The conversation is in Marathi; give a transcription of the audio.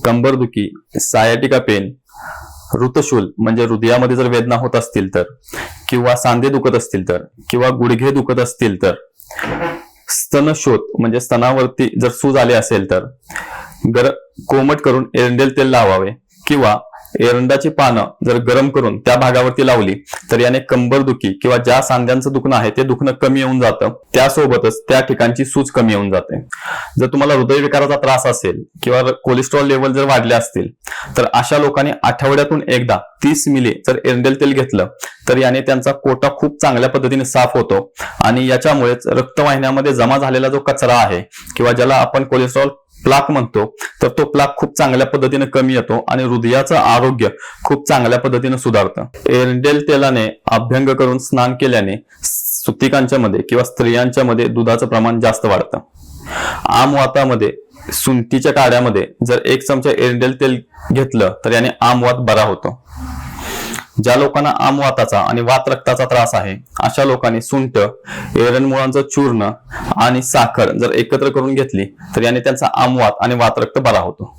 कंबरदुखी, सायाटिका पेन, ऋतशूल म्हणजे हृदयामध्ये जर वेदना होत असतील तर, किंवा सांधे दुखत असतील तर, किंवा गुडघे दुखत असतील तर, स्तनशोथ म्हणजे स्तनावरती जर सूज आली असेल तर कोमट करून एरंडेल तेल लावावे, किंवा एरंडाची पानं जर गरम करून त्या भागावरती लावली तर याने कंबरदुखी किंवा ज्या सांध्यांचं दुखणं आहे ते दुखणं कमी येऊन जातं. त्यासोबतच त्या ठिकाणची सूज कमी येऊन जाते. जर तुम्हाला हृदयविकाराचा त्रास असेल किंवा कोलेस्ट्रॉल लेवल जर वाढले असतील तर अशा लोकांनी आठवड्यातून एकदा 30 मिली जर एरंडेल तेल घेतलं तर याने त्यांचा कोटा खूप चांगल्या पद्धतीने साफ होतो आणि याच्यामुळेच रक्तवाहिन्यामध्ये जमा झालेला जो कचरा आहे किंवा ज्याला आपण कोलेस्ट्रॉल प्लाक म्हणतो तर तो प्लाक खूप चांगल्या पद्धतीने कमी येतो आणि हृदयाचं आरोग्य खूप चांगल्या पद्धतीने सुधारतं. एरंडेल तेलाने अभ्यंग करून स्नान केल्याने सुतिकांच्या मध्ये किंवा स्त्रियांच्या मध्ये दुधाचं प्रमाण जास्त वाढतं. आमवातामध्ये सुंठीच्या काड्यामध्ये जर 1 चमचा एरंडेल तेल घेतलं तर याने आमवात बरा होतो. ज्या लोकांना आमवाताचा आणि वात रक्ताचा त्रास आहे अशा लोकांनी सुंठ, एरंडमुळांचं चूर्ण आणि साखर जर एकत्र करून घेतली तर याने त्यांचा आमवात आणि वात रक्त बरा होतो.